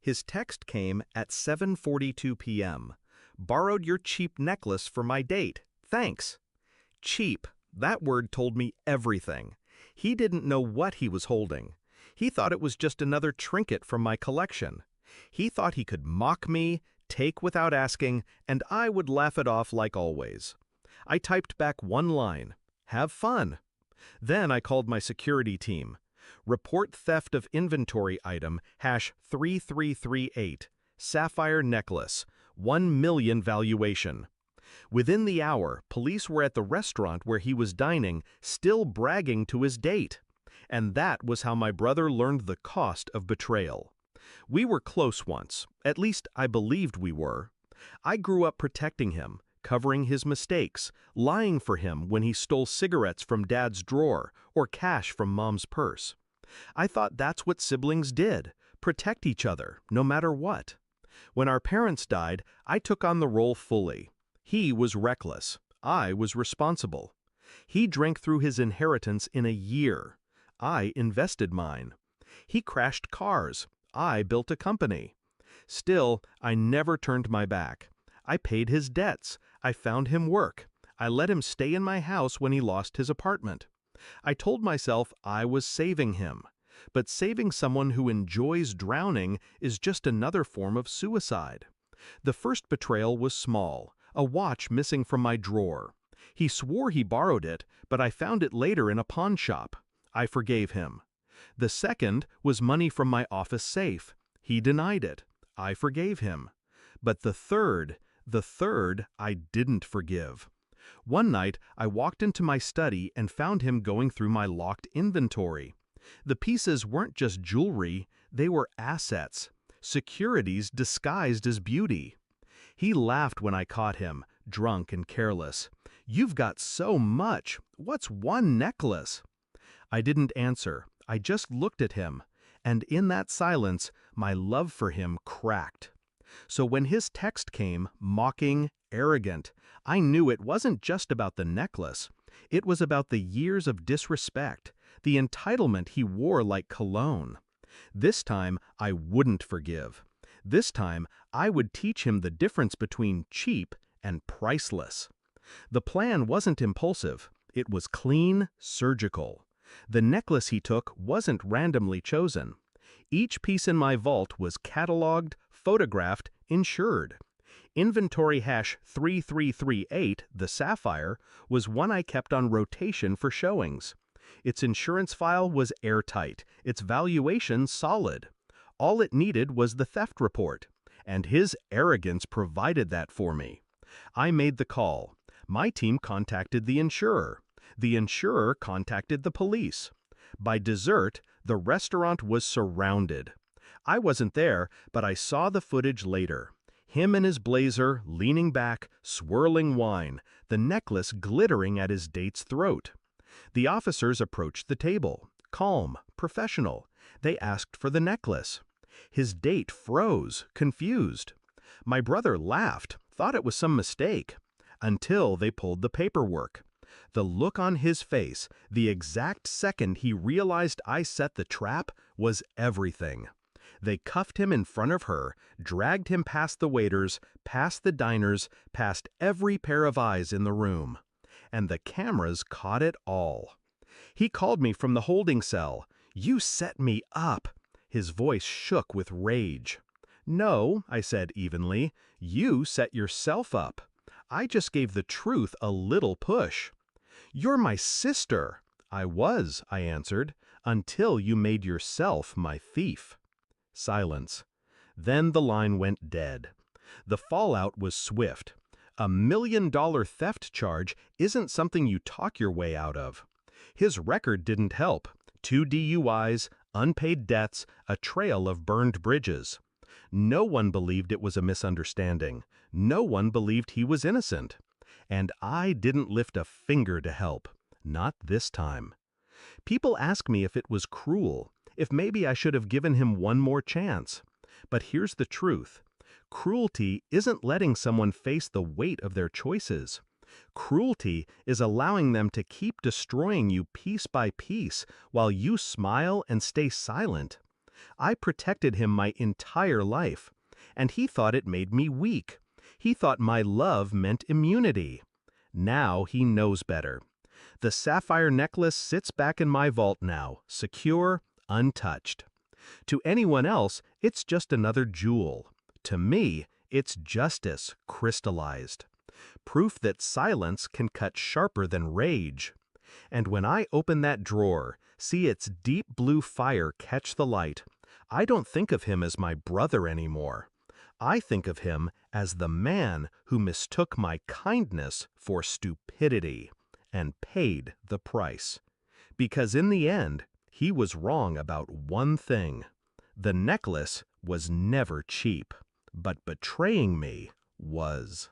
His text came at 7:42 p.m. Borrowed your cheap necklace for my date. Thanks. Cheap. That word told me everything. He didn't know what he was holding. He thought it was just another trinket from my collection. He thought he could mock me, take without asking, and I would laugh it off like always. I typed back one line, "Have fun." Then I called my security team. Report theft of inventory item #3338, sapphire necklace, 1 million valuation. Within the hour, police were at the restaurant where he was dining, still bragging to his date. And that was how my brother learned the cost of betrayal. We were close once, at least I believed we were. I grew up protecting him, covering his mistakes, lying for him when he stole cigarettes from Dad's drawer or cash from Mom's purse. I thought that's what siblings did, protect each other, no matter what. When our parents died, I took on the role fully. He was reckless. I was responsible. He drank through his inheritance in a year. I invested mine. He crashed cars. I built a company. Still, I never turned my back. I paid his debts. I found him work. I let him stay in my house when he lost his apartment. I told myself I was saving him. But saving someone who enjoys drowning is just another form of suicide. The first betrayal was small, a watch missing from my drawer. He swore he borrowed it, but I found it later in a pawn shop. I forgave him. The second was money from my office safe. He denied it. I forgave him. But the third I didn't forgive. One night, I walked into my study and found him going through my locked inventory. The pieces weren't just jewelry, they were assets, securities disguised as beauty. He laughed when I caught him, drunk and careless. "You've got so much. What's one necklace?" I didn't answer. I just looked at him, and in that silence, my love for him cracked. So when his text came, mocking, arrogant, I knew it wasn't just about the necklace. It was about the years of disrespect, the entitlement he wore like cologne. This time, I wouldn't forgive. This time, I would teach him the difference between cheap and priceless. The plan wasn't impulsive. It was clean, surgical. The necklace he took wasn't randomly chosen. Each piece in my vault was cataloged, photographed, insured. Inventory #3338, the sapphire, was one I kept on rotation for showings. Its insurance file was airtight, its valuation solid. All it needed was the theft report, and his arrogance provided that for me. I made the call. My team contacted the insurer. The insurer contacted the police. By dessert, the restaurant was surrounded. I wasn't there, but I saw the footage later. Him in his blazer, leaning back, swirling wine, the necklace glittering at his date's throat. The officers approached the table, calm, professional. They asked for the necklace. His date froze, confused. My brother laughed, thought it was some mistake, until they pulled the paperwork. The look on his face, the exact second he realized I set the trap, was everything. They cuffed him in front of her, dragged him past the waiters, past the diners, past every pair of eyes in the room. And the cameras caught it all. He called me from the holding cell. "You set me up." His voice shook with rage. "No," I said evenly, "you set yourself up. I just gave the truth a little push." "You're my sister." "I was," I answered, "until you made yourself my thief." Silence. Then the line went dead. The fallout was swift. $1 million theft charge isn't something you talk your way out of. His record didn't help. 2 DUIs, unpaid debts, a trail of burned bridges. No one believed it was a misunderstanding. No one believed he was innocent. And I didn't lift a finger to help. Not this time. People ask me if it was cruel, if maybe I should have given him one more chance. But here's the truth. Cruelty isn't letting someone face the weight of their choices. Cruelty is allowing them to keep destroying you piece by piece while you smile and stay silent. I protected him my entire life, and he thought it made me weak. He thought my love meant immunity. Now he knows better. The sapphire necklace sits back in my vault now, secure, untouched. To anyone else, it's just another jewel. To me, it's justice crystallized. Proof that silence can cut sharper than rage. And when I open that drawer, see its deep blue fire catch the light, I don't think of him as my brother anymore. I think of him as the man who mistook my kindness for stupidity and paid the price. Because in the end, he was wrong about one thing. The necklace was never cheap, but betraying me was.